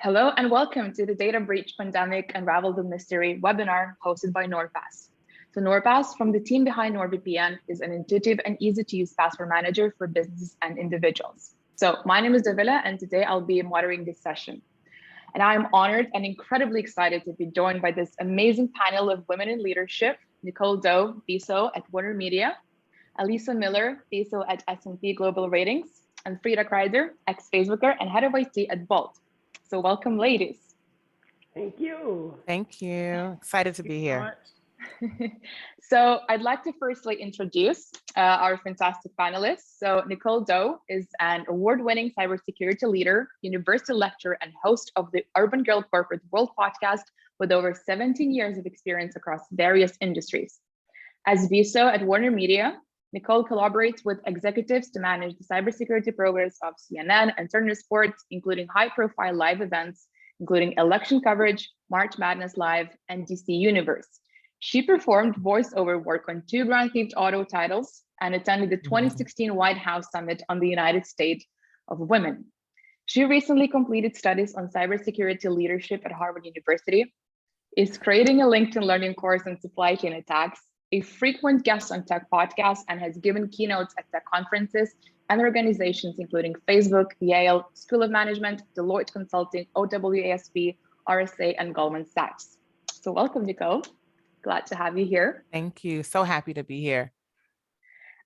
Hello and welcome to the Data Breach Pandemic Unravel the Mystery webinar hosted by NordPass. So NordPass, from the team behind NordVPN, is an intuitive and easy-to-use password manager for businesses and individuals. So my name is Davila, and today I'll be moderating this session. And I'm honored and incredibly excited to be joined by this amazing panel of women in leadership: Nicole Doe, BISO at Warner Media, Elisa Miller, BISO at S&P Global Ratings, and Frida Kreider, ex-Facebooker and head of IT at Bolt. So welcome, ladies. Thank you. Thank you. Excited to be here. So I'd like to firstly introduce our fantastic panelists. So Nicole Doe is an award-winning cybersecurity leader, university lecturer, and host of the Urban Girl Corporate World podcast with over 17 years of experience across various industries. As BISO at Warner Media, Nicole collaborates with executives to manage the cybersecurity programs of CNN and Turner Sports, including high-profile live events, including election coverage, March Madness Live, and DC Universe. She performed voiceover work on 2 Grand Theft Auto titles and attended the 2016 White House Summit on the United States of Women. She recently completed studies on cybersecurity leadership at Harvard University, is creating a LinkedIn learning course on supply chain attacks, a frequent guest on tech podcasts, and has given keynotes at tech conferences and organizations including Facebook, Yale, School of Management, Deloitte Consulting, OWASP, RSA, and Goldman Sachs. So welcome, Nicole. Glad to have you here. Thank you. So happy to be here.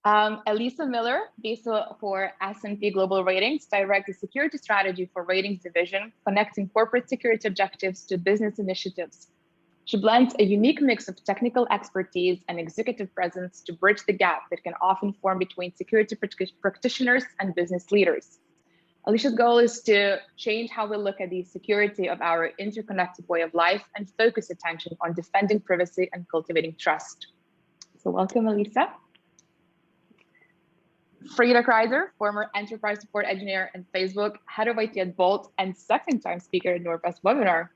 Elisa Miller, BISO for S&P Global Ratings, directs the security strategy for ratings division, connecting corporate security objectives to business initiatives. She blends a unique mix of technical expertise and executive presence to bridge the gap that can often form between security practitioners and business leaders. Alicia's goal is to change how we look at the security of our interconnected way of life and focus attention on defending privacy and cultivating trust. So welcome, Elisa. Frida Kreider, former enterprise support engineer at Facebook, head of IT at Bolt, and second-time speaker at NordPass webinar.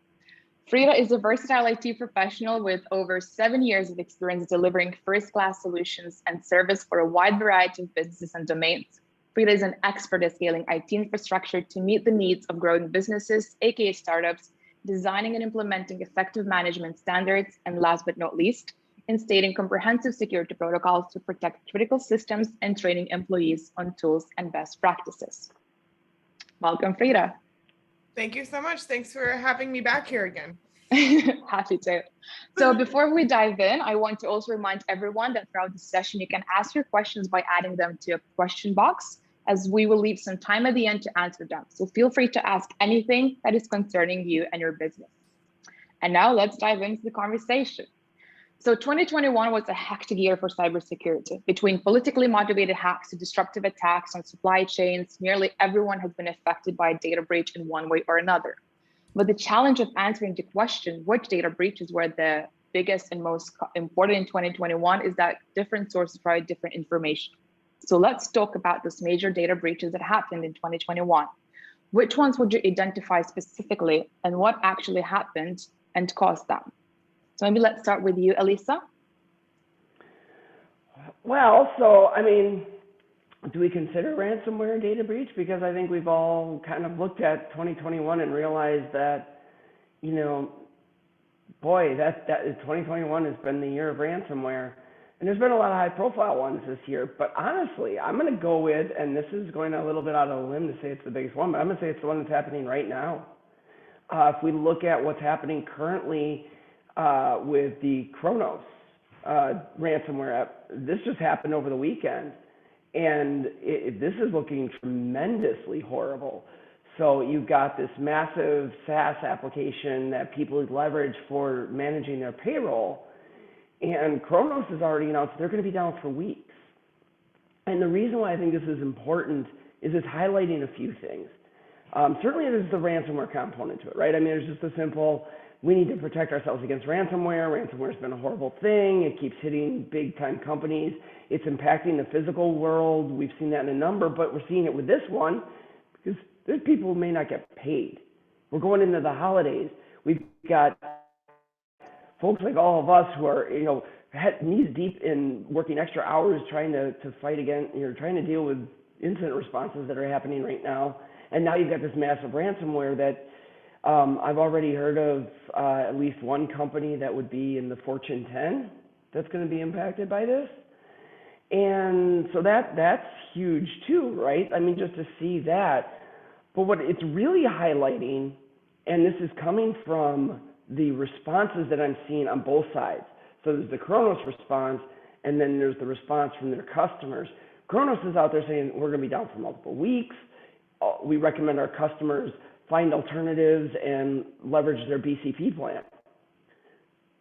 Frida is a versatile IT professional with over 7 years of experience delivering first-class solutions and service for a wide variety of businesses and domains. Frida is an expert at scaling IT infrastructure to meet the needs of growing businesses, aka startups, designing and implementing effective management standards, and last but not least, instating comprehensive security protocols to protect critical systems and training employees on tools and best practices. Welcome, Frida. Thank you so much. Thanks for having me back here again. Happy to. So before we dive in, I want to also remind everyone that throughout the session, you can ask your questions by adding them to a question box, as we will leave some time at the end to answer them. So feel free to ask anything that is concerning you and your business. And now let's dive into the conversation. So 2021 was a hectic year for cybersecurity. Between politically motivated hacks to disruptive attacks on supply chains, nearly everyone has been affected by a data breach in one way or another. But the challenge of answering the question, which data breaches were the biggest and most important in 2021, is that different sources provide different information. So let's talk about those major data breaches that happened in 2021. Which ones would you identify specifically, and what actually happened and caused them? So maybe let's start with you, Elisa. Well, so, I mean, do we consider ransomware a data breach? Because I think we've all kind of looked at 2021 and realized that, you know, boy, that 2021 has been the year of ransomware. And there's been a lot of high-profile ones this year. But honestly, I'm going to go with, and this is going a little bit out of a limb to say it's the biggest one, but I'm going to say it's the one that's happening right now. If we look at what's happening currently, with the Kronos ransomware app, this just happened over the weekend, and this is looking tremendously horrible. So you've got this massive SaaS application that people leverage for managing their payroll, and Kronos has already announced they're going to be down for weeks. And the reason why I think this is important is it's highlighting a few things. Certainly there's the ransomware component to it, right? I mean, there's just a simple, we need to protect ourselves against ransomware. Ransomware has been a horrible thing. It keeps hitting big time companies. It's impacting the physical world. We've seen that in a number, but we're seeing it with this one because there's people who may not get paid. We're going into the holidays. We've got folks like all of us who are, you know, knees deep in working extra hours trying to fight against, trying to deal with incident responses that are happening right now. And now you've got this massive ransomware that I've already heard of at least one company that would be in the Fortune 10 that's going to be impacted by this. And so that's huge too, right? I mean, just to see that. But what it's really highlighting, and this is coming from the responses that I'm seeing on both sides. So there's the Kronos response, and then there's the response from their customers. Kronos is out there saying, we're going to be down for multiple weeks. We recommend our customers find alternatives and leverage their BCP plan.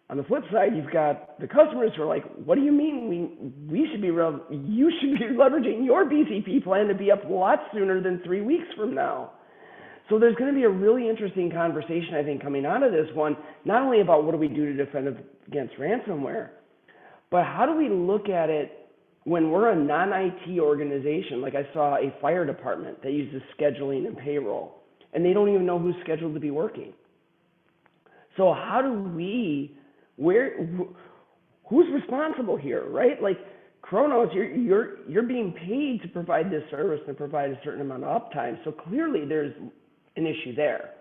On the flip side, you've got the customers who are like, what do you mean you should be leveraging your BCP plan to be up a lot sooner than 3 weeks from now? So there's going to be a really interesting conversation, I think, coming out of this one, not only about what do we do to defend against ransomware, but how do we look at it when we're a non-IT organization. Like I saw a fire department that uses scheduling and payroll, and they don't even know who's scheduled to be working. So how do we, who's responsible here, right? Like Kronos, you're being paid to provide this service and provide a certain amount of uptime. So clearly there's an issue there.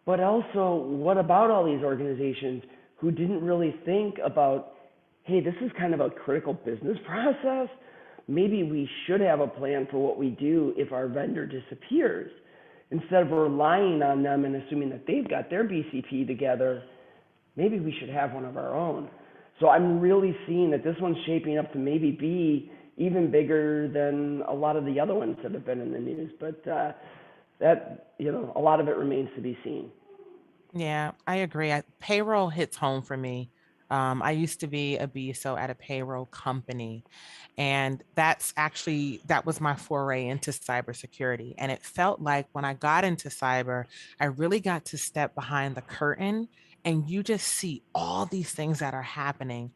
But also, what about all these organizations who didn't really think about, hey, this is kind of a critical business process. Maybe we should have a plan for what we do if our vendor disappears. Instead of relying on them and assuming that they've got their BCP together, maybe we should have one of our own. So I'm really seeing that this one's shaping up to maybe be even bigger than a lot of the other ones that have been in the news. But that, a lot of it remains to be seen. Yeah, I agree. Payroll hits home for me. I used to be a BSO at a payroll company, and that was my foray into cybersecurity. And it felt like when I got into cyber, I really got to step behind the curtain, and you just see all these things that are happening.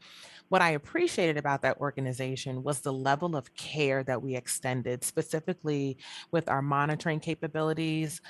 What I appreciated about that organization was the level of care that we extended, specifically with our monitoring capabilities,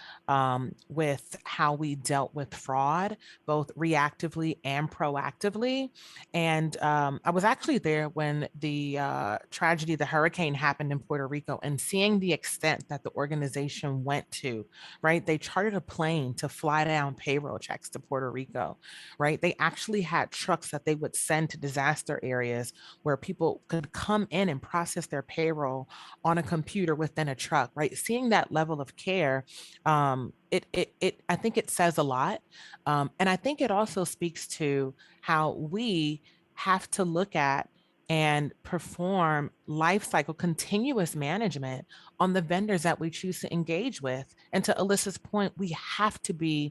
with how we dealt with fraud, both reactively and proactively. And I was actually there when the tragedy, the hurricane happened in Puerto Rico, and seeing the extent that the organization went to, right? They chartered a plane to fly down payroll checks to Puerto Rico, right? They actually had trucks that they would send to disaster areas where people could come in and process their payroll on a computer within a truck, right? Seeing that level of care, I think it says a lot. And I think it also speaks to how we have to look at and perform life cycle continuous management on the vendors that we choose to engage with. And to Alyssa's point, we have to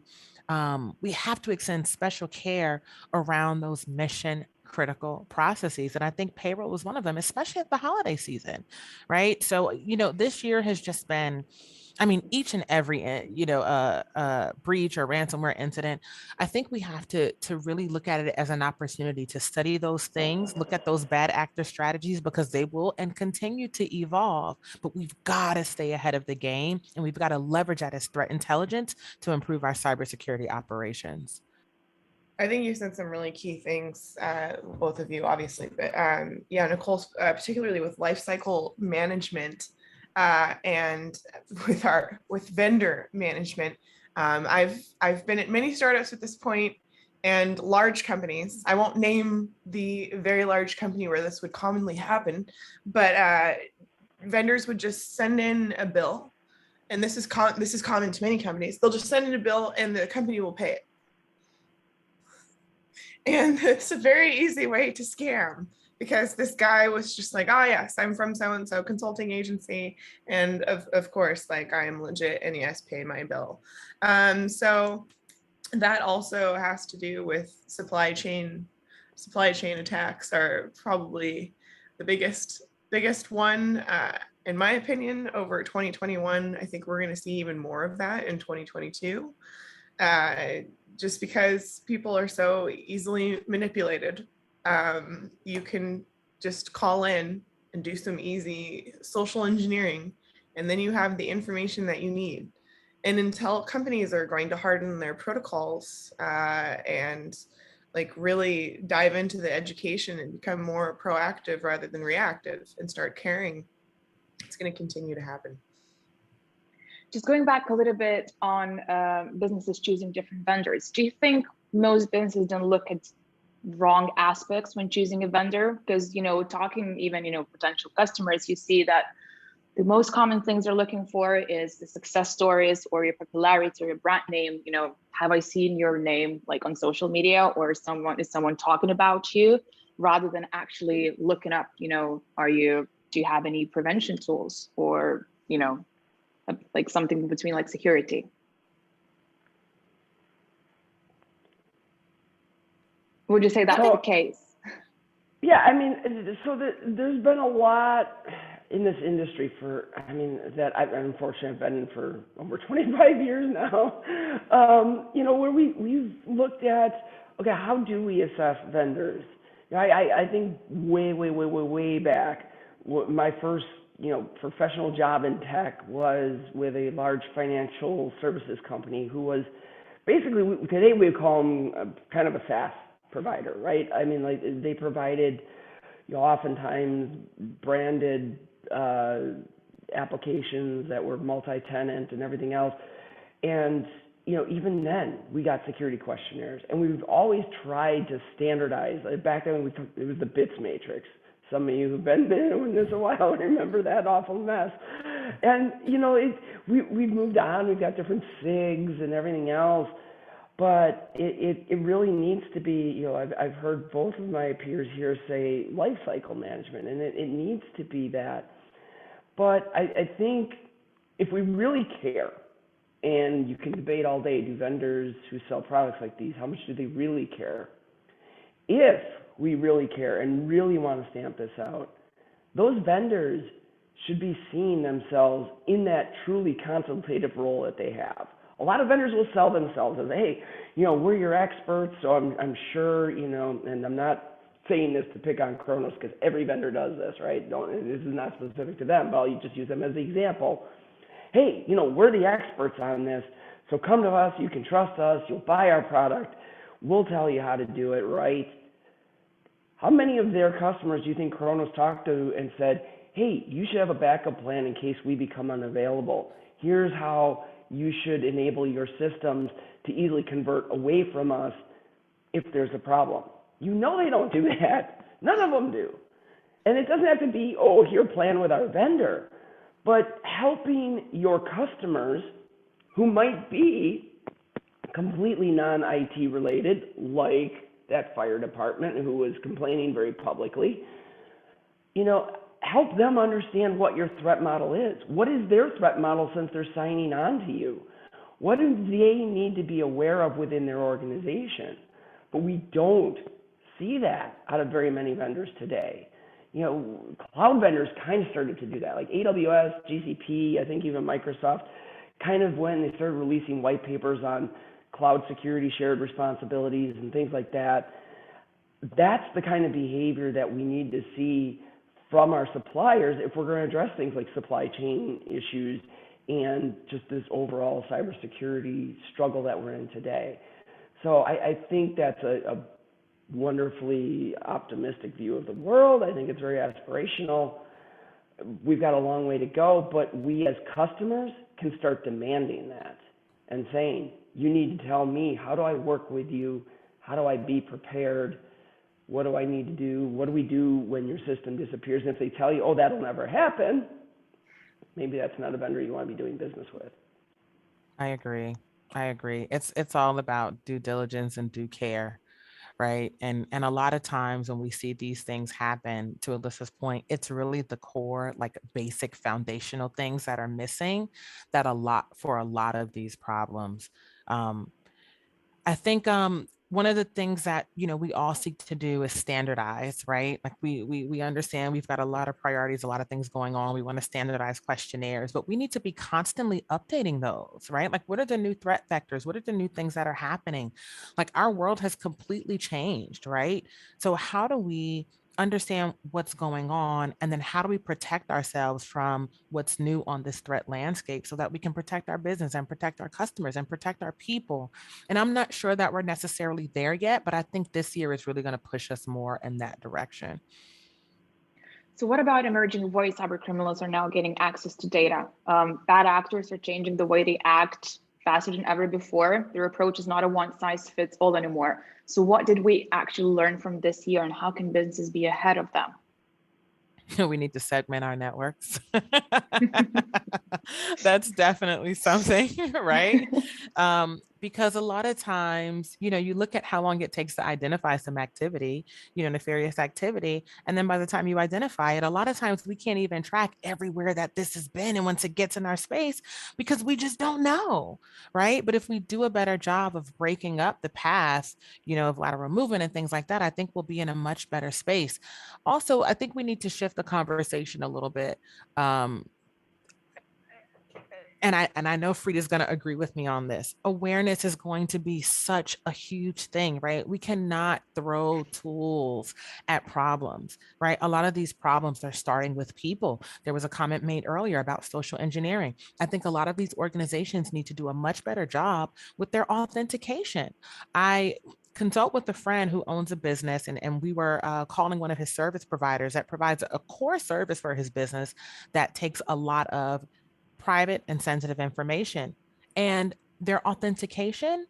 extend special care around those mission critical processes. And I think payroll was one of them, especially at the holiday season, right? So, this year has just been, each and every, breach or ransomware incident, I think we have to really look at it as an opportunity to study those things, look at those bad actor strategies, because they will and continue to evolve, but we've got to stay ahead of the game, and we've got to leverage that as threat intelligence to improve our cybersecurity operations. I think you said some really key things, both of you, obviously, but Nicole, particularly with lifecycle management and with vendor management. I've been at many startups at this point and large companies. I won't name the very large company where this would commonly happen, but vendors would just send in a bill, and this is common to many companies. They'll just send in a bill, and the company will pay it. And it's a very easy way to scam, because this guy was just like, oh yes, I'm from so-and-so consulting agency. And of course, like, I am legit, and yes, pay my bill. So that also has to do with supply chain attacks are probably the biggest one, in my opinion, over 2021. I think we're going to see even more of that in 2022. Just because people are so easily manipulated. You can just call in and do some easy social engineering, and then you have the information that you need. And until companies are going to harden their protocols and like really dive into the education and become more proactive rather than reactive and start caring, it's going to continue to happen. just going back a little bit on businesses choosing different vendors, do you think most businesses don't look at wrong aspects when choosing a vendor? Because, talking even, potential customers, you see that the most common things they're looking for is the success stories or your popularity or your brand name. Have I seen your name like on social media, or is someone talking about you, rather than actually looking up, do you have any prevention tools, or, like something between like security? Would you say that's the case? Yeah, I mean, there's been a lot in this industry that I've been in for over 25 years now, where we've looked at, okay, how do we assess vendors? I think way back, my first, professional job in tech was with a large financial services company who was basically, today we would call them kind of a SaaS provider, right? I mean, like they provided, oftentimes branded applications that were multi-tenant and everything else. And, even then we got security questionnaires, and we've always tried to standardize. Back then it was the bits matrix. Some of you who've been doing this a while remember that awful mess. And, we've moved on. We've got different SIGs and everything else. But it really needs to be, I've heard both of my peers here say life cycle management, and it needs to be that. But I think if we really care, and you can debate all day, do vendors who sell products like these, how much do they really care? If we really care and really want to stamp this out, those vendors should be seeing themselves in that truly consultative role that they have. A lot of vendors will sell themselves as, hey, we're your experts, so I'm sure, and I'm not saying this to pick on Kronos because every vendor does this, right? This is not specific to them, but I'll just use them as the example. Hey, we're the experts on this, so come to us, you can trust us, you'll buy our product, we'll tell you how to do it right. How many of their customers do you think Kronos talked to and said, hey, you should have a backup plan in case we become unavailable? Here's how you should enable your systems to easily convert away from us if there's a problem. They don't do that. None of them do. And it doesn't have to be, here, plan with our vendor. But helping your customers who might be completely non-IT related, like that fire department who was complaining very publicly, help them understand what your threat model is. What is their threat model since they're signing on to you? What do they need to be aware of within their organization? But we don't see that out of very many vendors today. Cloud vendors kind of started to do that, like AWS, GCP, I think even Microsoft, kind of when they started releasing white papers on cloud security, shared responsibilities, and things like that. That's the kind of behavior that we need to see from our suppliers if we're going to address things like supply chain issues and just this overall cybersecurity struggle that we're in today. So I think that's a wonderfully optimistic view of the world. I think it's very aspirational. We've got a long way to go, but we as customers can start demanding that and saying, you need to tell me, how do I work with you? How do I be prepared? What do I need to do? What do we do when your system disappears? And if they tell you, that'll never happen, maybe that's not a vendor you want to be doing business with. I agree. It's all about due diligence and due care, right? And a lot of times when we see these things happen, to Alyssa's point, it's really the core, like basic foundational things that are missing that a lot of these problems. I think one of the things that we all seek to do is standardize, right? Like we understand we've got a lot of priorities, a lot of things going on. We want to standardize questionnaires, but we need to be constantly updating those, right? Like, what are the new threat vectors? What are the new things that are happening? Like, our world has completely changed, right? So how do we understand what's going on, and then how do we protect ourselves from what's new on this threat landscape so that we can protect our business and protect our customers and protect our people? And I'm not sure that we're necessarily there yet, but I think this year is really going to push us more in that direction. So what about emerging ways cybercriminals are now getting access to data? Bad actors are changing the way they act faster than ever before. Their approach is not a one size fits all anymore. So what did we actually learn from this year, and how can businesses be ahead of them? We need to segment our networks. That's definitely something, right? Because a lot of times, you look at how long it takes to identify some activity, nefarious activity. And then by the time you identify it, a lot of times we can't even track everywhere that this has been. And once it gets in our space, because we just don't know, right? But if we do a better job of breaking up the path, of lateral movement and things like that, I think we'll be in a much better space. Also, I think we need to shift the conversation a little bit. And I know Frida's going to agree with me on this. Awareness is going to be such a huge thing, right? We cannot throw tools at problems, right? A lot of these problems are starting with people. There was a comment made earlier about social engineering. I think a lot of these organizations need to do a much better job with their authentication. I consult with a friend who owns a business, and we were calling one of his service providers that provides a core service for his business that takes a lot of private and sensitive information. And their authentication,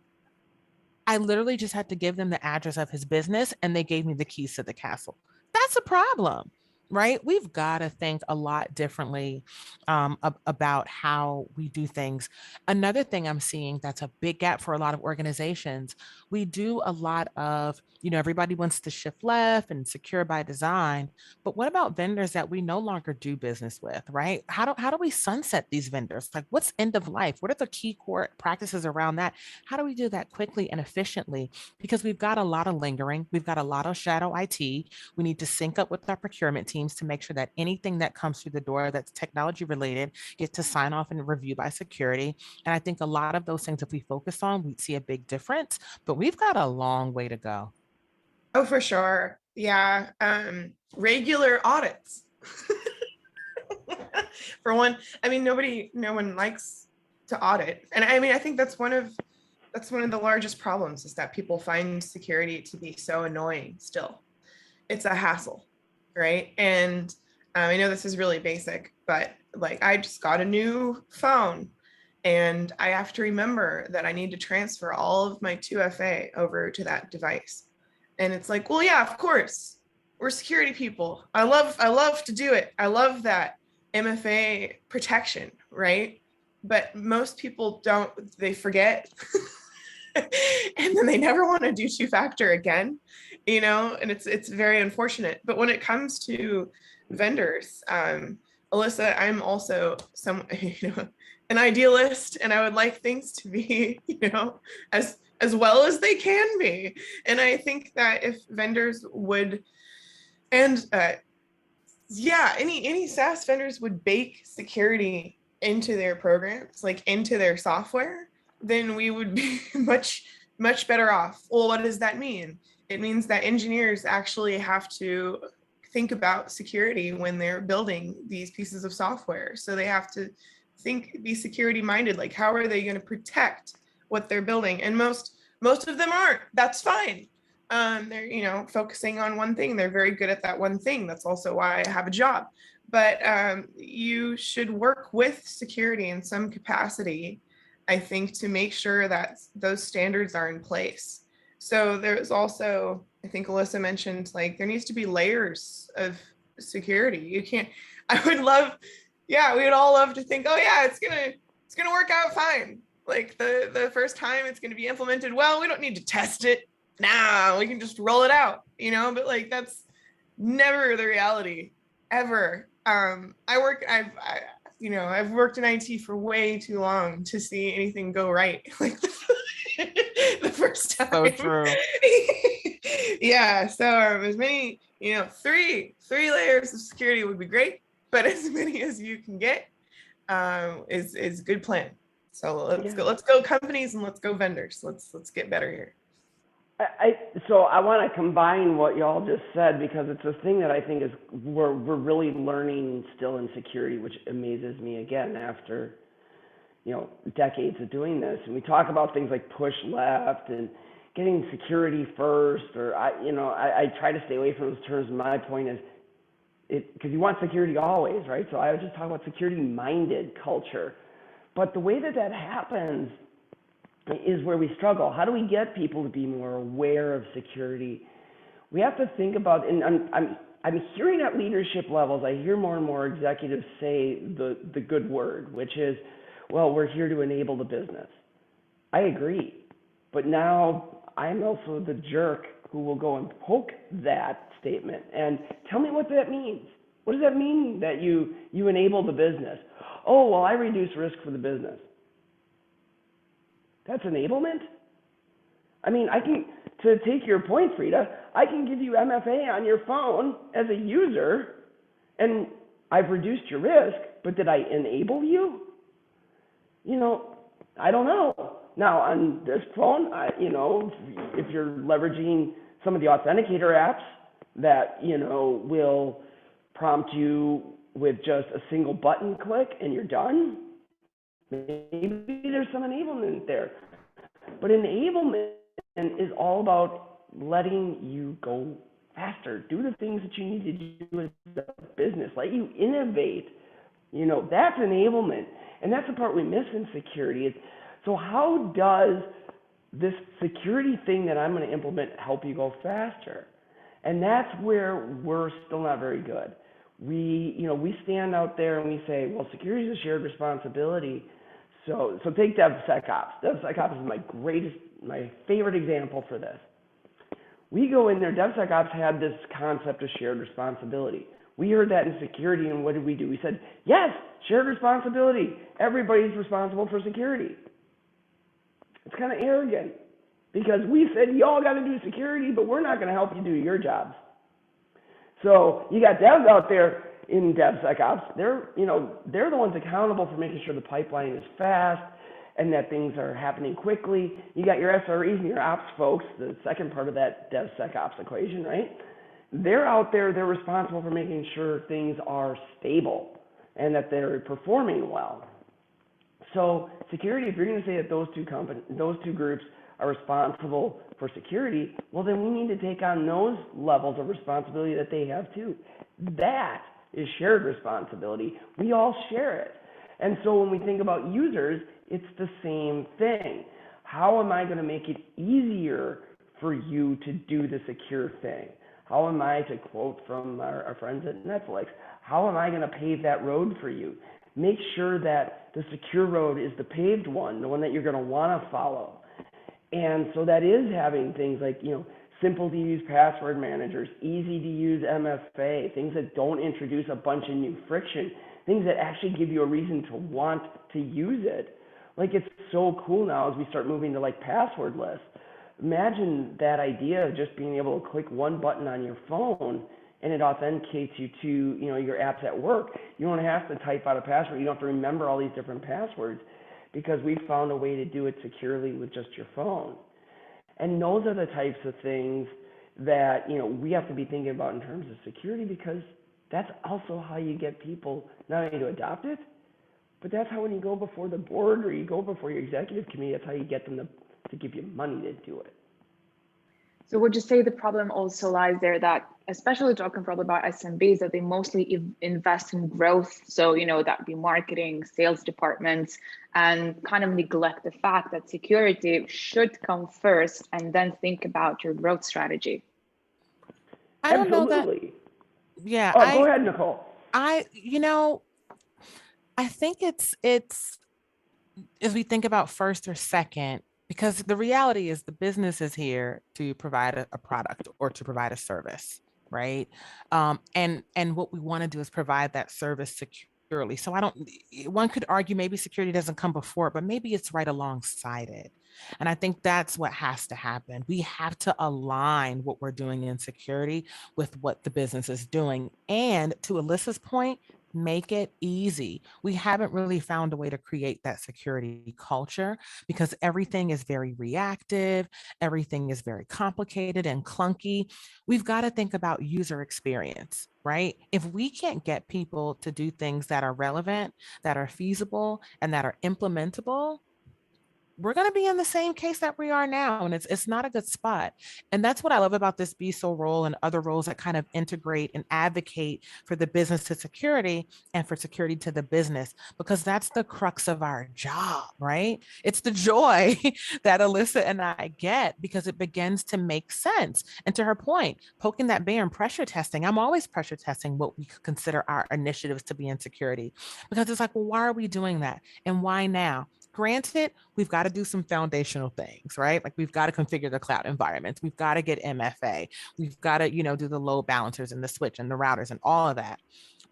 I literally just had to give them the address of his business and they gave me the keys to the castle. That's a problem, right? We've got to think a lot differently about how we do things. Another thing I'm seeing that's a big gap for a lot of organizations, we do a lot of, everybody wants to shift left and secure by design, but what about vendors that we no longer do business with, right? How do we sunset these vendors? Like, what's end of life? What are the key core practices around that? How do we do that quickly and efficiently? Because we've got a lot of lingering, we've got a lot of shadow IT. We need to sync up with our procurement teams to make sure that anything that comes through the door that's technology related gets to sign off and review by security. And I think a lot of those things, if we focus on, we'd see a big difference, but we've got a long way to go. Oh, for sure. Yeah. Regular audits. For one, I mean, no one likes to audit. And I mean, I think that's one of the largest problems, is that people find security to be so annoying still. It's a hassle, right? And I know this is really basic, but like, I just got a new phone and I have to remember that I need to transfer all of my 2FA over to that device. And it's like, well, yeah, of course, we're security people. I love to do it. I love that MFA protection, right? But most people don't, they forget. And then they never want to do two-factor again, and it's very unfortunate. But when it comes to vendors, Alyssa, I'm also an idealist, and I would like things to be, as well as they can be. And I think that if vendors would, and any SaaS vendors would bake security into their programs, like into their software, then we would be much, much better off. Well, what does that mean? It means that engineers actually have to think about security when they're building these pieces of software. So they have to be security minded. Like, how are they going to protect what they're building? And most of them aren't. That's fine. They're, focusing on one thing. They're very good at that one thing. That's also why I have a job. But you should work with security in some capacity, I think, to make sure that those standards are in place. So there's also, I think Alyssa mentioned, like, there needs to be layers of security. You can't, we would all love to think, oh yeah, it's gonna work out fine. Like the first time it's gonna be implemented well, we don't need to test it. Nah, we can just roll it out, but like, that's never the reality, ever. I've worked in IT for way too long to see anything go right like the first time. So true. Yeah. So as many, three layers of security would be great, but as many as you can get is a good plan. So let's go companies, and let's go vendors. Let's get better here. So I want to combine what y'all just said, because it's a thing that I think we're really learning still in security, which amazes me again after decades of doing this. And we talk about things like push left and getting security first, or I try to stay away from those terms. My point is, because you want security always, right? So I was just talking about security-minded culture. But the way that that happens is where we struggle. How do we get people to be more aware of security? We have to think about, and I'm hearing at leadership levels, I hear more and more executives say the good word, which is, well, we're here to enable the business. I agree. But now I'm also the jerk who will go and poke that statement and tell me what that means. What does that mean that you enable the business? Oh, well, I reduce risk for the business. That's enablement? I mean, to take your point, Frida, I can give you MFA on your phone as a user, and I've reduced your risk, but did I enable you? I don't know. Now, on this phone, if you're leveraging some of the authenticator apps that, will prompt you with just a single button click and you're done, maybe there's some enablement there. But enablement is all about letting you go faster, do the things that you need to do as a business, let you innovate. That's enablement. And that's the part we miss in security. So how does this security thing that I'm going to implement help you go faster? And that's where we're still not very good. We stand out there and we say, well, security is a shared responsibility. So take DevSecOps. DevSecOps is my favorite example for this. We go in there, DevSecOps had this concept of shared responsibility. We heard that in security, and what did we do? We said, yes, shared responsibility. Everybody's responsible for security. It's kind of arrogant because we said, y'all got to do security, but we're not going to help you do your jobs. So you got devs out there in DevSecOps. They're the ones accountable for making sure the pipeline is fast and that things are happening quickly. You got your SREs and your ops folks, the second part of that DevSecOps equation, right? They're out there, they're responsible for making sure things are stable and that they're performing well. So security, if you're going to say that those two groups are responsible for security, well, then we need to take on those levels of responsibility that they have too. That is shared responsibility. We all share it. And so when we think about users, it's the same thing. How am I going to make it easier for you to do the secure thing? How am I, to quote from our friends at Netflix, how am I going to pave that road for you? Make sure that the secure road is the paved one, the one that you're going to want to follow. And so that is having things like, simple to use password managers, easy to use MFA, things that don't introduce a bunch of new friction, things that actually give you a reason to want to use it. Like, it's so cool now as we start moving to passwordless. Imagine that idea of just being able to click one button on your phone and it authenticates you to, your apps at work. You don't have to type out a password. You don't have to remember all these different passwords because we found a way to do it securely with just your phone. And those are the types of things that, we have to be thinking about in terms of security, because that's also how you get people not only to adopt it, but that's how when you go before the board or you go before your executive committee, that's how you get them to give you money to do it. So would you say the problem also lies there that, especially talking probably about SMBs, that they mostly invest in growth? So, that would be marketing, sales departments, and kind of neglect the fact that security should come first and then think about your growth strategy. I don't know that. Absolutely. Yeah. Go ahead, Nicole. I think it's as we think about first or second, because the reality is the business is here to provide a product or to provide a service, right? And what we want to do is provide that service securely. So one could argue maybe security doesn't come before it, but maybe it's right alongside it. And I think that's what has to happen. We have to align what we're doing in security with what the business is doing. And to Alyssa's point, make it easy. We haven't really found a way to create that security culture because everything is very reactive. Everything is very complicated and clunky. We've got to think about user experience, right? If we can't get people to do things that are relevant, that are feasible, and that are implementable, we're going to be in the same case that we are now. And it's not a good spot. And that's what I love about this BSO role and other roles that kind of integrate and advocate for the business to security and for security to the business, because that's the crux of our job, right? It's the joy that Alyssa and I get because it begins to make sense. And to her point, poking that bear and pressure testing, I'm always pressure testing what we consider our initiatives to be in security, because it's like, well, why are we doing that? And why now? Granted, we've got to do some foundational things, right? Like we've got to configure the cloud environments. We've got to get MFA. We've got to, do the load balancers and the switch and the routers and all of that.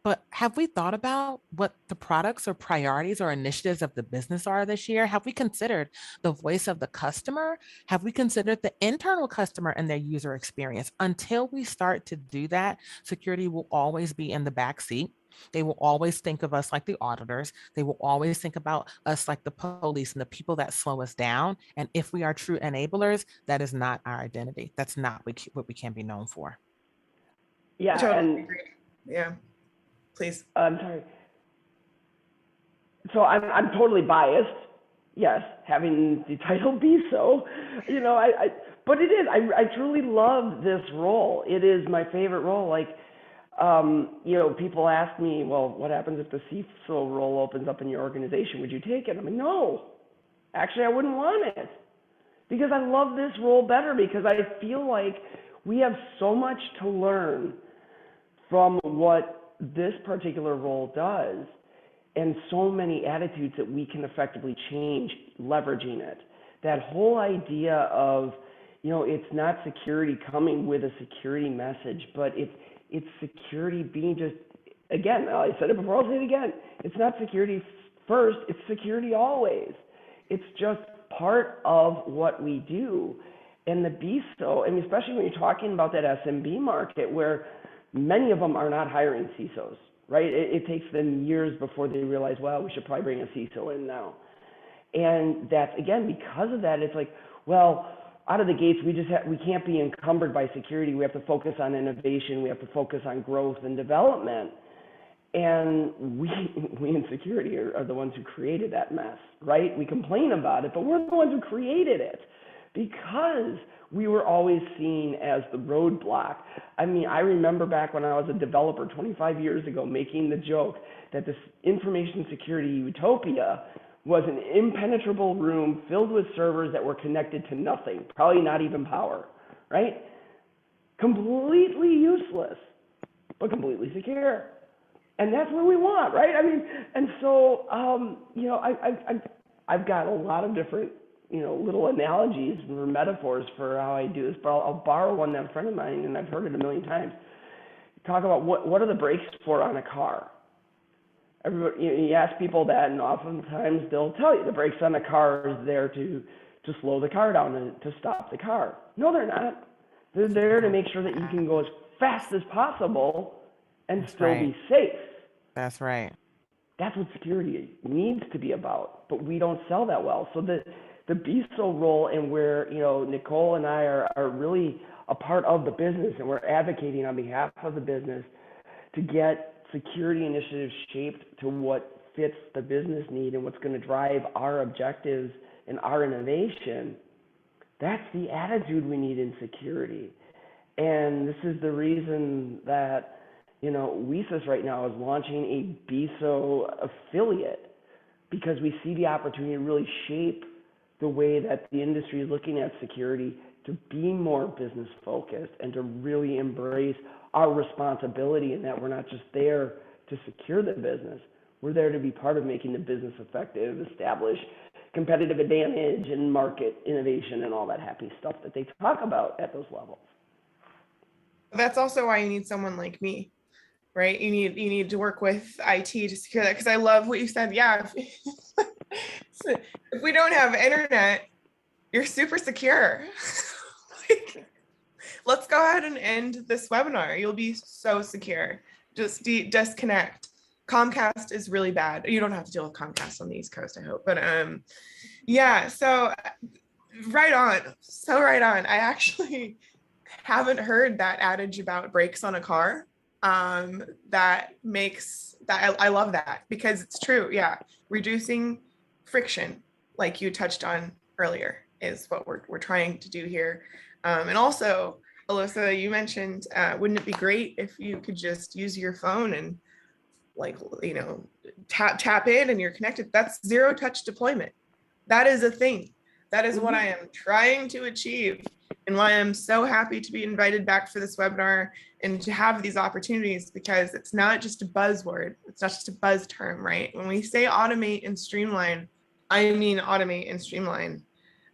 But have we thought about what the products or priorities or initiatives of the business are this year? Have we considered the voice of the customer? Have we considered the internal customer and their user experience? Until we start to do that, security will always be in the back seat. They will always think of us like the auditors. They will always think about us like the police and the people that slow us down. And if we are true enablers, that is not our identity. That's not what we can be known for. Yeah, I totally and agree. Yeah, please. I'm sorry. So I'm totally biased. Yes, having the title BSO, but it is. I truly love this role. It is my favorite role. Like, people ask me, well, what happens if the CISO role opens up in your organization? Would you take it? I'm like, no, actually, I wouldn't want it, because I love this role better, because I feel like we have so much to learn from what this particular role does, and so many attitudes that we can effectively change leveraging it. That whole idea of, it's not security coming with a security message, but it's security being just, again, I said it before, I'll say it again. It's not security first, it's security always. It's just part of what we do. And the BSO, and especially when you're talking about that SMB market where many of them are not hiring CISOs, right? It takes them years before they realize, well, we should probably bring a CISO in now. And that's, again, because of that, it's like, well, out of the gates, we can't be encumbered by security. We have to focus on innovation. We have to focus on growth and development. And we in security are the ones who created that mess, right? We complain about it, but we're the ones who created it because we were always seen as the roadblock. I mean, I remember back when I was a developer 25 years ago making the joke that this information security utopia was an impenetrable room filled with servers that were connected to nothing, probably not even power, right? Completely useless, but completely secure. And that's what we want, right? I mean, and so, I've got a lot of different, little analogies or metaphors for how I do this, but I'll borrow one that a friend of mine, and I've heard it a million times, talk about what are the brakes for on a car? Everybody, you ask people that, and oftentimes they'll tell you the brakes on the car is there to slow the car down and to stop the car. No, they're not. They're there to make sure that you can go as fast as possible and still be safe. That's right. That's what security needs to be about, but we don't sell that well. So the BSO role, and where Nicole and I are really a part of the business, and we're advocating on behalf of the business to get security initiatives shaped to what fits the business need and what's going to drive our objectives and our innovation. That's the attitude we need in security. And this is the reason that, WESIS right now is launching a BSO affiliate, because we see the opportunity to really shape the way that the industry is looking at security to be more business focused and to really embrace our responsibility, in that we're not just there to secure the business. We're there to be part of making the business effective, establish competitive advantage and market innovation and all that happy stuff that they talk about at those levels. That's also why you need someone like me, right? You need to work with IT to secure that, because I love what you said. Yeah, if we don't have internet, you're super secure. Let's go ahead and end this webinar. You'll be so secure. Just disconnect. Comcast is really bad. You don't have to deal with Comcast on the East Coast, I hope. But yeah, so right on. So right on. I actually haven't heard that adage about brakes on a car. That makes that I love that, because it's true. Yeah, reducing friction, like you touched on earlier is what we're trying to do here. And also, Alyssa, you mentioned, wouldn't it be great if you could just use your phone and like, you know, tap in and you're connected? That's zero touch deployment. That is a thing. That is what I am trying to achieve, and why I'm so happy to be invited back for this webinar and to have these opportunities, because it's not just a buzzword. It's not just a buzz term, right? When we say automate and streamline, I mean automate and streamline.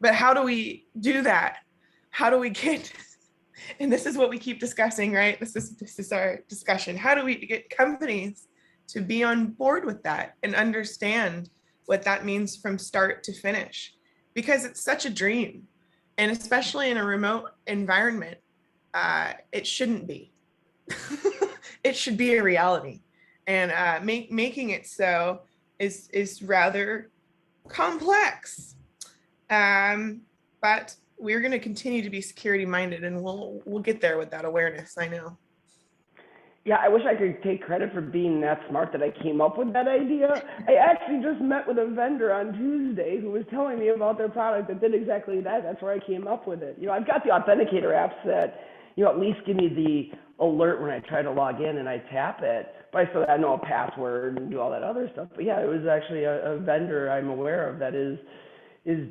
But how do we do that? How do we get, and this is what we keep discussing, right? This is our discussion. How do we get companies to be on board with that and understand what that means from start to finish? Because it's such a dream. And especially in a remote environment, it shouldn't be. It should be a reality. And making it so is rather complex. But we're going to continue to be security minded, and we'll get there with that awareness, I know. Yeah, I wish I could take credit for being that smart that I came up with that idea. I actually just met with a vendor on Tuesday who was telling me about their product that did exactly that. That's where I came up with it. You know, I've got the authenticator apps that, you know, at least give me the alert when I try to log in and I tap it, but I still got to know a password and do all that other stuff. But yeah, it was actually a vendor I'm aware of that is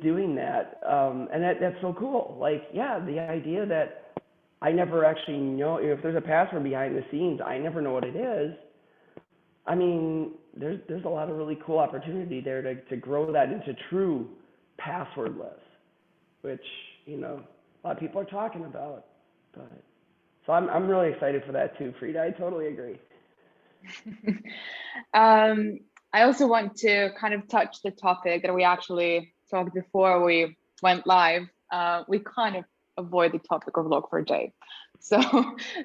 doing that. And that's so cool. Like, yeah, the idea that I never actually know if there's a password behind the scenes. I never know what it is. I mean, there's a lot of really cool opportunity there to grow that into true passwordless, which, you know, a lot of people are talking about. But so I'm really excited for that too, Frida. I totally agree. I also want to kind of touch the topic that we actually talked before we went live. We kind of avoid the topic of Log4j. So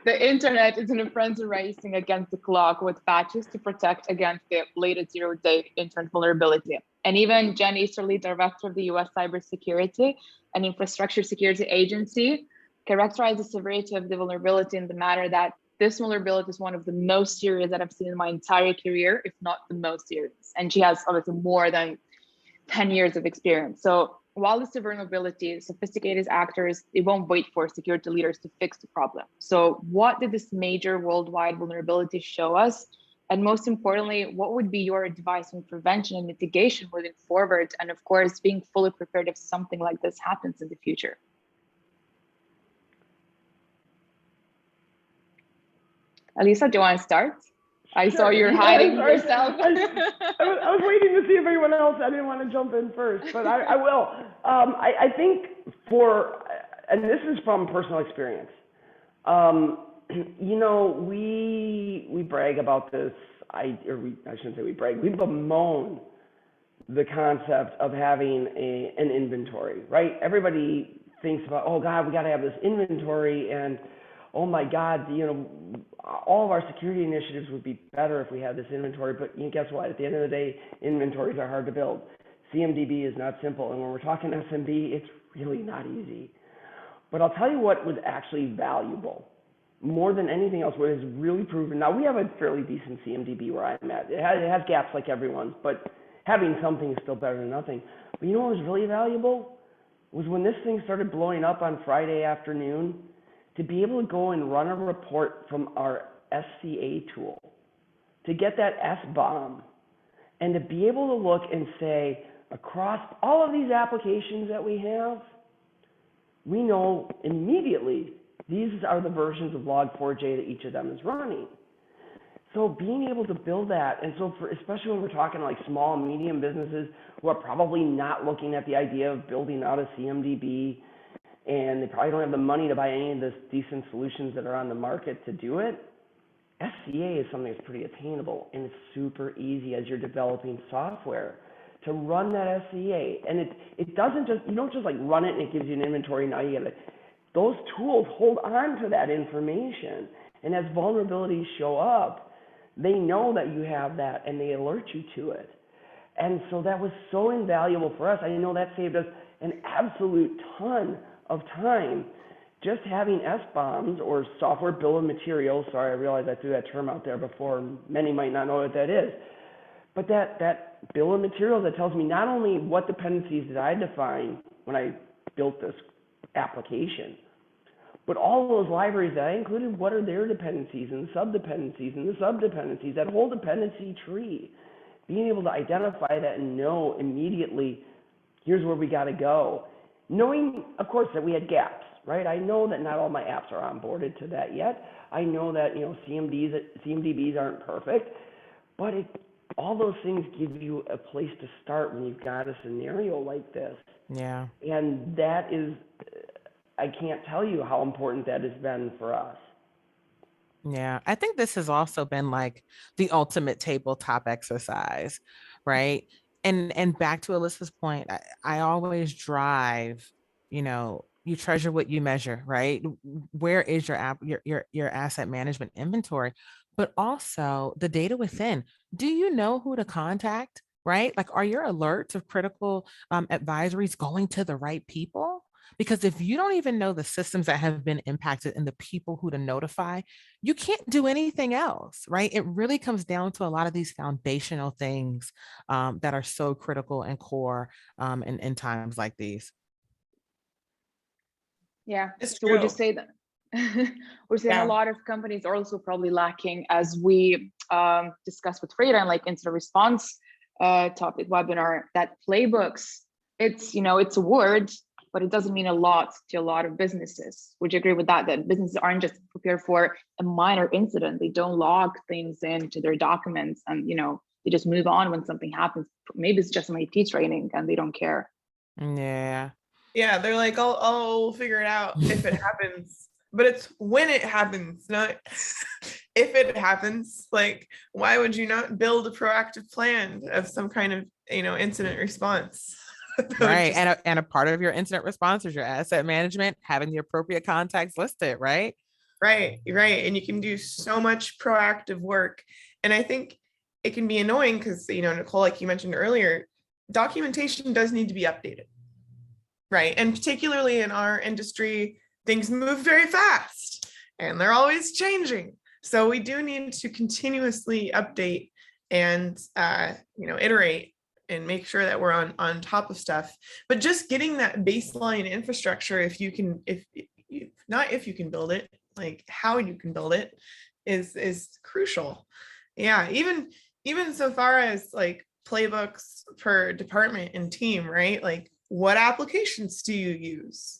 the internet is in a frenzy racing against the clock with patches to protect against the latest zero-day internet vulnerability. And even Jen Easterly, director of the US Cybersecurity and Infrastructure Security Agency, characterized the severity of the vulnerability in the manner that this vulnerability is one of the most serious that I've seen in my entire career, if not the most serious. And she has obviously more than 10 years of experience. So while it's a vulnerability, sophisticated actors, they won't wait for security leaders to fix the problem. So what did this major worldwide vulnerability show us? And most importantly, what would be your advice on prevention and mitigation moving forward? And of course, being fully prepared if something like this happens in the future. Elisa, do you want to start? I saw you're hiding yourself. I was waiting to see if anyone else, I didn't want to jump in first, but I will. I think and this is from personal experience, you know, we brag about this, I shouldn't say we brag, we bemoan the concept of having an inventory, right? Everybody thinks about, oh God, we got to have this inventory, and oh my God, you know, all of our security initiatives would be better if we had this inventory. But you know, guess what? At the end of the day, inventories are hard to build. CMDB is not simple. And when we're talking SMB, it's really not easy. But I'll tell you what was actually valuable. More than anything else, what has really proven, now we have a fairly decent CMDB where I'm at. It has gaps like everyone's, but having something is still better than nothing. But you know what was really valuable? Was when this thing started blowing up on Friday afternoon, to be able to go and run a report from our SCA tool, to get that SBOM, and to be able to look and say, across all of these applications that we have, we know immediately these are the versions of Log4j that each of them is running. So being able to build that, and so especially when we're talking like small and medium businesses who are probably not looking at the idea of building out a CMDB, and they probably don't have the money to buy any of the decent solutions that are on the market to do it, SCA is something that's pretty attainable, and it's super easy as you're developing software to run that SCA. And it doesn't just, you don't just like run it and it gives you an inventory, now you get it. Those tools hold on to that information, and as vulnerabilities show up, they know that you have that and they alert you to it. And so that was so invaluable for us. I know that saved us an absolute ton of time, just having SBOMs, or software bill of materials. Sorry, I realize I threw that term out there before. Many might not know what that is. But that bill of materials that tells me not only what dependencies did I define when I built this application, but all those libraries that I included, what are their dependencies and sub-dependencies and the sub-dependencies, that whole dependency tree. Being able to identify that and know immediately, here's where we got to go. Knowing, of course, that we had gaps, right? I know that not all my apps are onboarded to that yet. I know that, CMDBs aren't perfect, but all those things give you a place to start when you've got a scenario like this. Yeah. And that is, I can't tell you how important that has been for us. Yeah, I think this has also been like the ultimate tabletop exercise, right? And back to Alyssa's point, I always drive, you treasure what you measure, right? Where is your app, your asset management inventory, but also the data within. Do you know who to contact, right? Like, are your alerts of critical advisories going to the right people? Because if you don't even know the systems that have been impacted and the people who to notify, you can't do anything else, right? It really comes down to a lot of these foundational things that are so critical and core in times like these. Yeah. It's So would you true. say that we're seeing Yeah. a lot of companies are also probably lacking, as we discussed with Frida and like incident response topic webinar, that playbooks, it's a word, but it doesn't mean a lot to a lot of businesses. Would you agree with that? That businesses aren't just prepared for a minor incident. They don't log things into their documents, and they just move on when something happens. Maybe it's just an IT training and they don't care. Yeah. Yeah, they're like, I'll figure it out if it happens. But it's when it happens, not if it happens. Like, why would you not build a proactive plan of some kind of, incident response? Right. And a part of your incident response is your asset management, having the appropriate contacts listed, right? Right. And you can do so much proactive work. And I think it can be annoying because, Nicole, like you mentioned earlier, documentation does need to be updated. Right. And particularly in our industry, things move very fast and they're always changing. So we do need to continuously update and, iterate and make sure that we're on top of stuff. But just getting that baseline infrastructure, if you can build it, like how you can build it is crucial. Yeah. Even so far as like playbooks per department and team, right? Like, what applications do you use?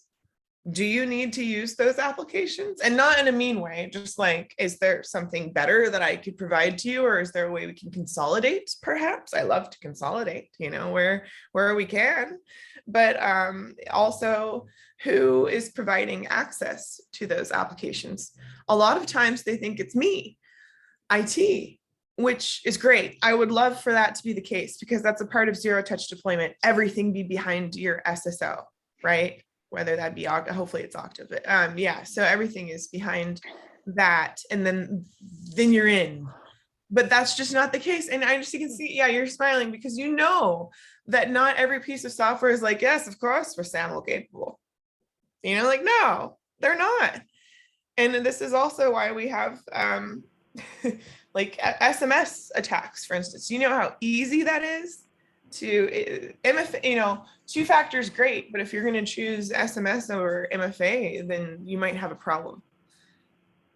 Do you need to use those applications? And not in a mean way, just like, is there something better that I could provide to you? Or is there a way we can consolidate? Perhaps. I love to consolidate, where we can, but also who is providing access to those applications? A lot of times they think it's me, IT, which is great. I would love for that to be the case because that's a part of zero touch deployment. Everything be behind your SSO, right? Whether that be hopefully it's Okta, but yeah. So everything is behind that, and then you're in. But that's just not the case. And you can see, yeah, you're smiling because you know that not every piece of software is like, yes, of course, we're SAML capable. Like no, they're not. And this is also why we have like SMS attacks, for instance. You know how easy that is to MFA, two-factor is great, but if you're going to choose SMS over MFA, then you might have a problem.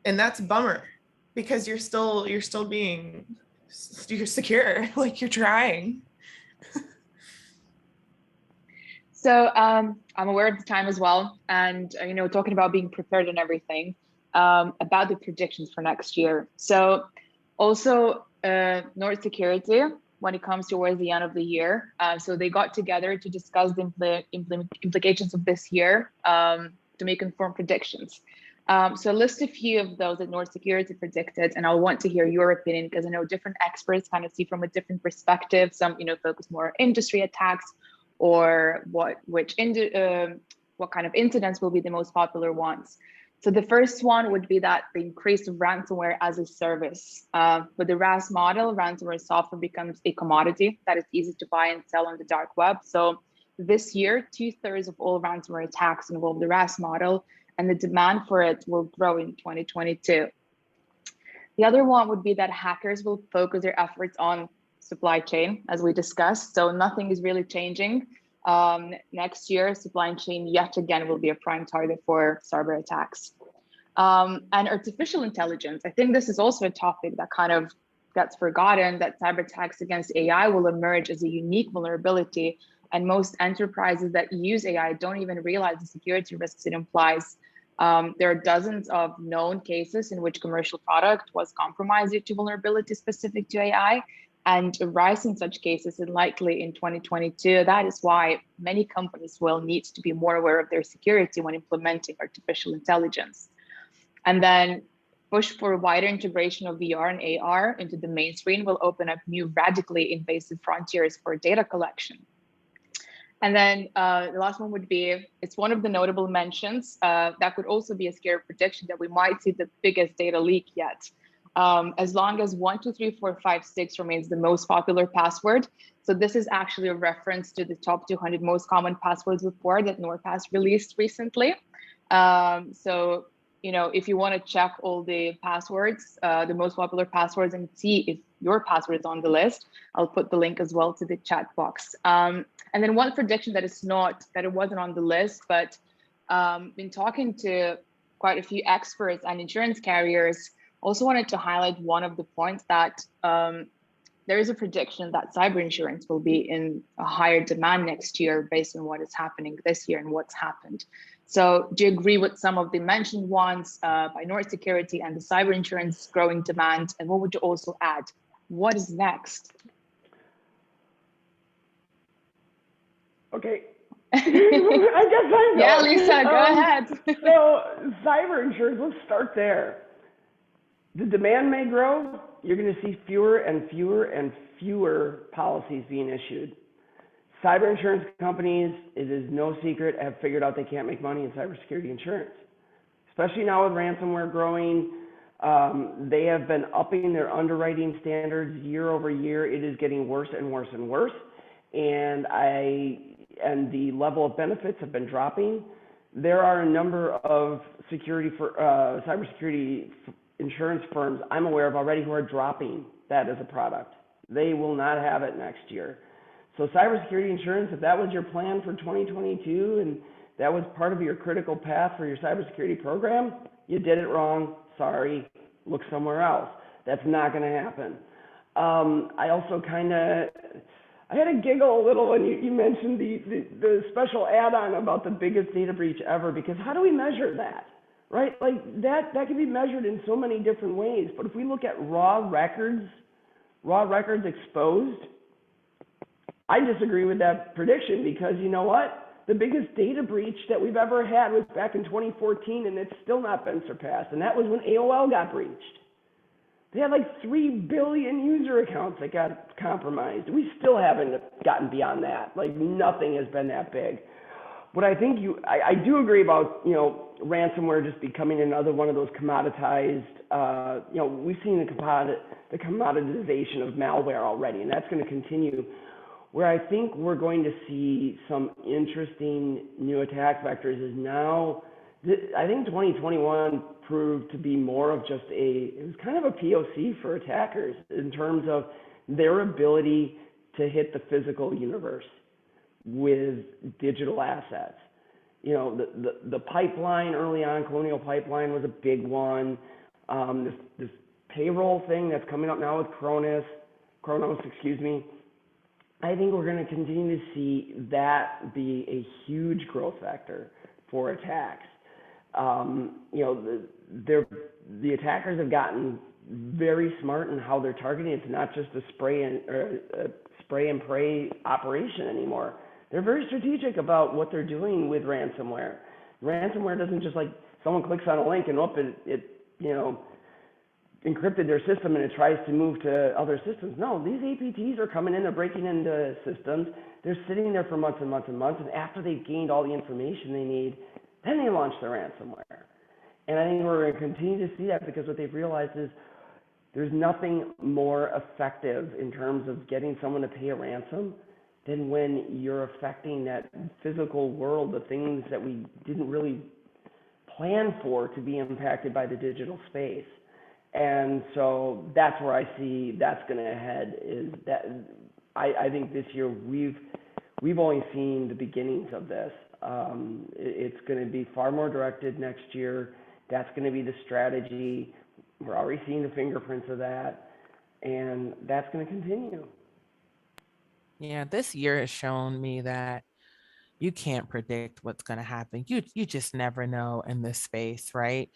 And that's a bummer because you're still being secure, like you're trying. So I'm aware of the time as well, and talking about being prepared and everything, about the predictions for next year. So also Nord Security, when it comes towards the end of the year, so they got together to discuss the implications of this year to make informed predictions. So list a few of those that Nord Security predicted, and I want to hear your opinion because I know different experts kind of see from a different perspective. Some focus more on industry attacks, or what kind of incidents will be the most popular ones. So the first one would be that the increase of ransomware as a service. With the RAS model, ransomware software becomes a commodity that is easy to buy and sell on the dark web. So this year, 2/3 of all ransomware attacks involve the RAS model, and the demand for it will grow in 2022. The other one would be that hackers will focus their efforts on supply chain, as we discussed. So nothing is really changing. Next year, supply chain yet again will be a prime target for cyber attacks. And artificial intelligence, I think this is also a topic that kind of gets forgotten, that cyber attacks against AI will emerge as a unique vulnerability. And most enterprises that use AI don't even realize the security risks it implies. There are dozens of known cases in which commercial product was compromised due to vulnerability specific to AI, and a rise in such cases is likely in 2022. That is why many companies will need to be more aware of their security when implementing artificial intelligence. And then push for wider integration of VR and AR into the mainstream will open up new radically invasive frontiers for data collection. And then the last one would be, it's one of the notable mentions. That could also be a scary prediction that we might see the biggest data leak yet. As long as 1, 2, 3, 4, 5, 6 remains the most popular password. So this is actually a reference to the top 200 most common passwords report that NordPass released recently. So, you know, if you want to check all the passwords, the most popular passwords, and see if your password is on the list, I'll put the link as well to the chat box. And then one prediction that it wasn't on the list, but been talking to quite a few experts and insurance carriers, also wanted to highlight one of the points that there is a prediction that cyber insurance will be in a higher demand next year based on what is happening this year and what's happened. So do you agree with some of the mentioned ones by Nord Security and the cyber insurance growing demand? And what would you also add? What is next? Okay. I guess I'm going. Yeah, Lisa, go ahead. So cyber insurance, let's start there. The demand may grow. You're going to see fewer and fewer and fewer policies being issued. Cyber insurance companies, it is no secret, have figured out they can't make money in cybersecurity insurance. Especially now with ransomware growing, they have been upping their underwriting standards year over year. It is getting worse and worse and worse. And the level of benefits have been dropping. There are a number of cybersecurity insurance firms I'm aware of already who are dropping that as a product. They will not have it next year. So cybersecurity insurance, if that was your plan for 2022 and that was part of your critical path for your cybersecurity program, you did it wrong. Sorry, look somewhere else. That's not going to happen. I also I had to giggle a little when you mentioned the special add-on about the biggest data breach ever, because how do we measure that, right? Like that can be measured in so many different ways. But if we look at raw records exposed, I disagree with that prediction, because you know what? The biggest data breach that we've ever had was back in 2014, and it's still not been surpassed. And that was when AOL got breached. They had like 3 billion user accounts that got compromised. We still haven't gotten beyond that. Like nothing has been that big. But I think I do agree about, you know, ransomware just becoming another one of those commoditized, you know, we've seen the commoditization of malware already, and that's going to continue. Where I think we're going to see some interesting new attack vectors is now, I think 2021 proved to be more of just it was kind of a POC for attackers in terms of their ability to hit the physical universe with digital assets. You know, the pipeline early on, Colonial Pipeline was a big one. This payroll thing that's coming up now with Kronos, excuse me. I think we're going to continue to see that be a huge growth factor for attacks. You know, the attackers have gotten very smart in how they're targeting. It's not just a spray and pray operation anymore. They're very strategic about what they're doing with ransomware. Ransomware doesn't just like someone clicks on a link and it you know, encrypted their system and it tries to move to other systems. No, these APTs are coming in, they're breaking into systems. They're sitting there for months and months and months, and after they've gained all the information they need, then they launch the ransomware. And I think we're going to continue to see that, because what they've realized is there's nothing more effective in terms of getting someone to pay a ransom than when you're affecting that physical world, the things that we didn't really plan for to be impacted by the digital space. And so that's where I see that's going to head. Is that I think this year we've only seen the beginnings of this. It's going to be far more directed next year. That's going to be the strategy. We're already seeing the fingerprints of that, and that's going to continue. Yeah, this year has shown me that you can't predict what's going to happen. You just never know in this space, right?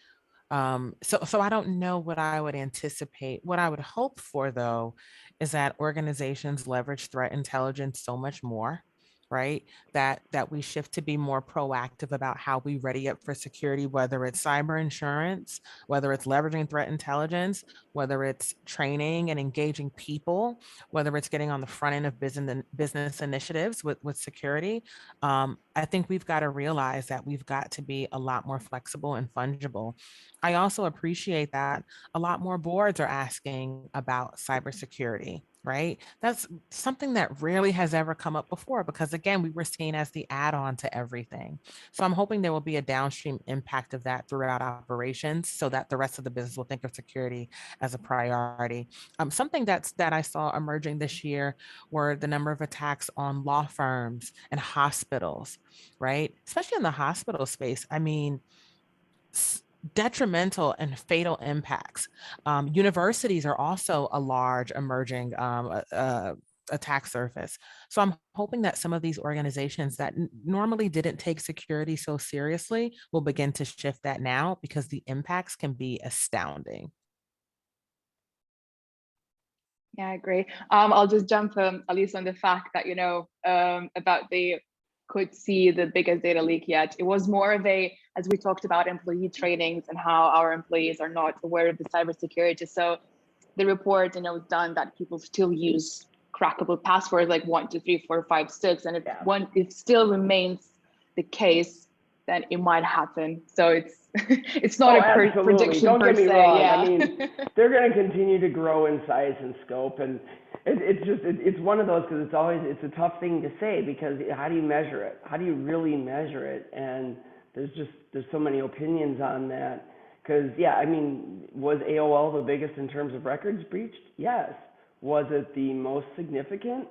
So I don't know what I would anticipate. What I would hope for, though, is that organizations leverage threat intelligence so much more, right? That we shift to be more proactive about how we ready up for security, whether it's cyber insurance, whether it's leveraging threat intelligence, whether it's training and engaging people, whether it's getting on the front end of business initiatives with security. I think we've got to realize that we've got to be a lot more flexible and fungible. I also appreciate that a lot more boards are asking about cybersecurity, right? That's something that rarely has ever come up before because, again, we were seen as the add on to everything. So I'm hoping there will be a downstream impact of that throughout operations so that the rest of the business will think of security as a priority. Something that I saw emerging this year were the number of attacks on law firms and hospitals, right? Especially in the hospital space. I mean, detrimental and fatal impacts. Universities are also a large emerging attack surface. So I'm hoping that some of these organizations that normally didn't take security so seriously will begin to shift that now because the impacts can be astounding. Yeah, I agree. I'll just jump at least on the fact that, about the could see the biggest data leak yet. It was more of a, as we talked about employee trainings and how our employees are not aware of the cybersecurity. So the report, done that people still use crackable passwords like 1, 2, 3, 4, 5, 6, and if it still remains the case, then it might happen. So it's not a prediction. Don't per get me se. wrong. Yeah. I mean, they're going to continue to grow in size and scope, and it's one of those because it's a tough thing to say because how do you measure it? How do you really measure it? And there's so many opinions on that. Because I mean, was AOL the biggest in terms of records breached? Yes. Was it the most significant?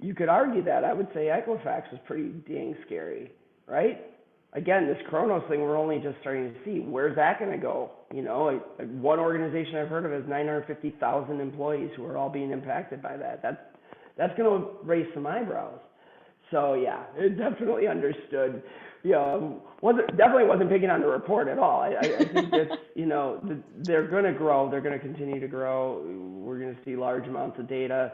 You could argue that. I would say Equifax was pretty dang scary, right? Again, this Kronos thing, we're only just starting to see. Where's that going to go? One organization I've heard of has 950,000 employees who are all being impacted by that. That's going to raise some eyebrows. So yeah, it definitely understood. Definitely wasn't picking on the report at all. I think that's, they're going to grow. They're going to continue to grow. We're going to see large amounts of data.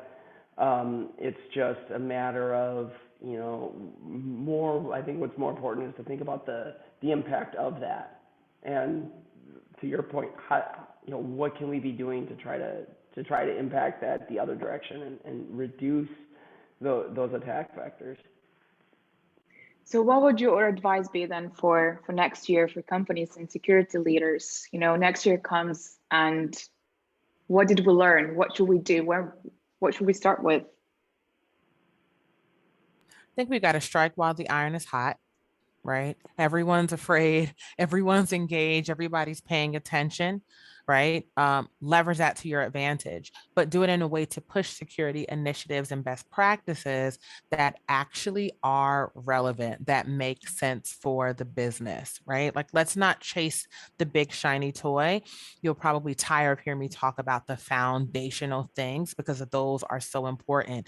It's just a matter of, I think what's more important is to think about the impact of that. And to your point, what can we be doing to try to impact that the other direction and reduce those attack vectors. So what would your advice be then for next year for companies and security leaders? Next year comes and what did we learn? What should we do? What should we start with? I think we got to strike while the iron is hot, right? Everyone's afraid, everyone's engaged, everybody's paying attention, right? Leverage that to your advantage, but do it in a way to push security initiatives and best practices that actually are relevant, that make sense for the business, right? Like, let's not chase the big shiny toy. You'll probably tire of hearing me talk about the foundational things because those are so important.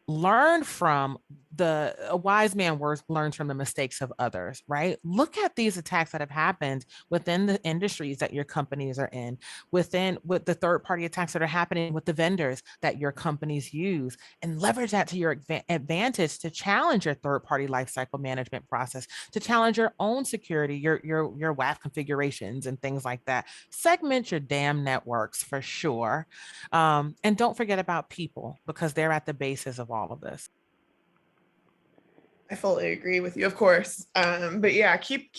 Learn from a wise man learns from the mistakes of others, right? Look at these attacks that have happened within the industries that your companies are in, with the third-party attacks that are happening with the vendors that your companies use, and leverage that to your advantage to challenge your third-party lifecycle management process, to challenge your own security, your WAF configurations and things like that. Segment your damn networks for sure. And don't forget about people because they're at the basis of all of this. I fully agree with you, of course. But yeah, keep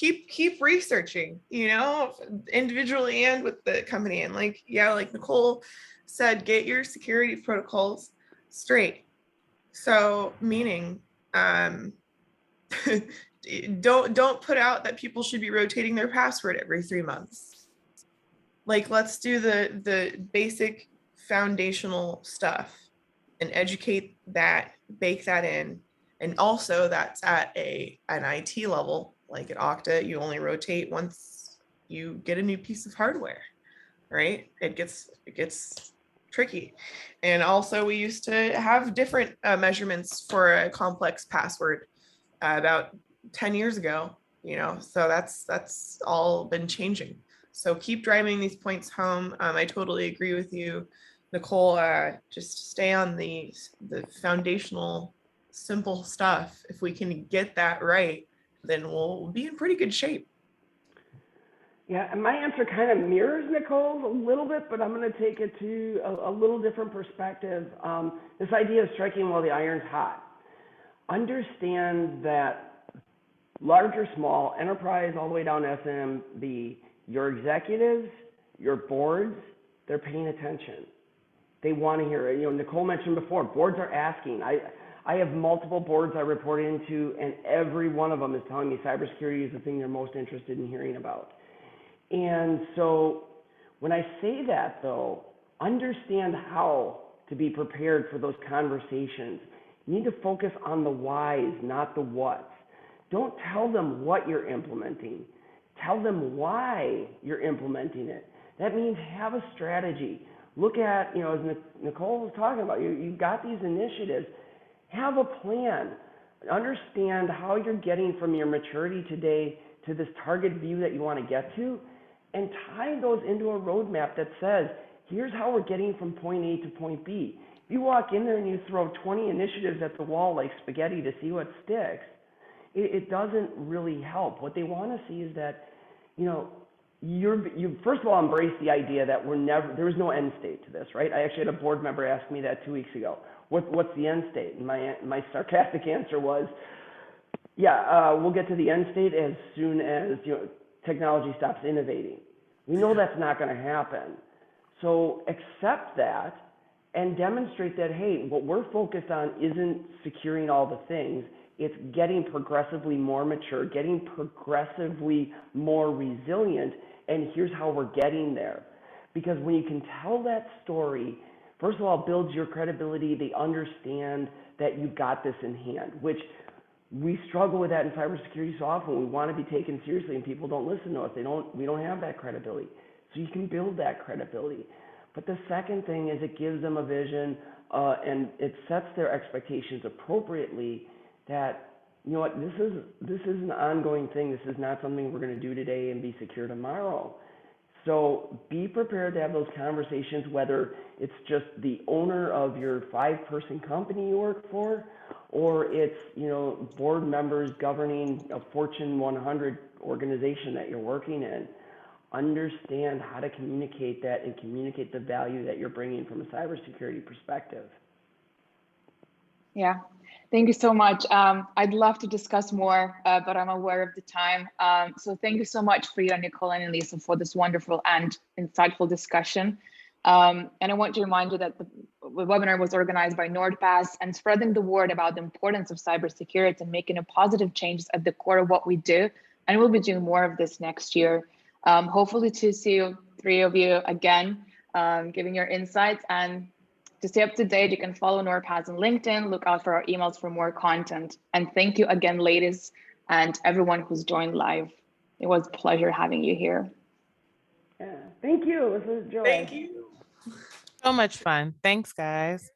researching, individually and with the company. And like Nicole said, get your security protocols straight. So meaning, don't put out that people should be rotating their password every 3 months. Like, let's do the basic foundational stuff and educate that, bake that in. And also that's at an IT level, like at Okta, you only rotate once you get a new piece of hardware, right? It gets tricky. And also we used to have different measurements for a complex password about 10 years ago, so that's all been changing. So keep driving these points home. I totally agree with you, Nicole. Just stay on the foundational, simple stuff. If we can get that right, then we'll be in pretty good shape. Yeah, and my answer kind of mirrors Nicole's a little bit, but I'm going to take it to a little different perspective. This idea of striking while the iron's hot. Understand that large or small, enterprise all the way down to SMB, your executives, your boards, they're paying attention. They want to hear it. Nicole mentioned before, boards are asking. I have multiple boards I report into, and every one of them is telling me cybersecurity is the thing they're most interested in hearing about. And so when I say that, though, understand how to be prepared for those conversations. You need to focus on the whys, not the whats. Don't tell them what you're implementing. Tell them why you're implementing it. That means have a strategy. Look at, as Nicole was talking about, you've got these initiatives. Have a plan. Understand how you're getting from your maturity today to this target view that you want to get to, and tie those into a roadmap that says, here's how we're getting from point A to point B. If you walk in there and you throw 20 initiatives at the wall like spaghetti to see what sticks, it doesn't really help. What they want to see is that, you first of all embrace the idea that there is no end state to this, right? I actually had a board member ask me that 2 weeks ago. What's the end state? And my sarcastic answer was, we'll get to the end state as soon as technology stops innovating. We know that's not going to happen. So accept that and demonstrate that, hey, what we're focused on isn't securing all the things. It's getting progressively more mature, getting progressively more resilient, and here's how we're getting there. Because when you can tell that story, first of all, it builds your credibility. They understand that you've got this in hand, which we struggle with that in cybersecurity so often. We want to be taken seriously, and people don't listen to us. We don't have that credibility. So you can build that credibility. But the second thing is it gives them a vision, and it sets their expectations appropriately that, this is an ongoing thing. This is not something we're going to do today and be secure tomorrow. So be prepared to have those conversations, whether it's just the owner of your 5-person company you work for, or it's, board members governing a Fortune 100 organization that you're working in. Understand how to communicate that and communicate the value that you're bringing from a cybersecurity perspective. Yeah, thank you so much. I'd love to discuss more, but I'm aware of the time. So thank you so much for you, Nicole and Elisa, for this wonderful and insightful discussion. And I want to remind you that the webinar was organized by NordPass, and spreading the word about the importance of cybersecurity and making a positive change at the core of what we do. And we'll be doing more of this next year. Hopefully to see you, 3 of you again, giving your insights. And to stay up to date, you can follow NordPass on LinkedIn, look out for our emails for more content. And thank you again, ladies, and everyone who's joined live. It was a pleasure having you here. Yeah, thank you. This was a joy. Thank you. So much fun. Thanks, guys.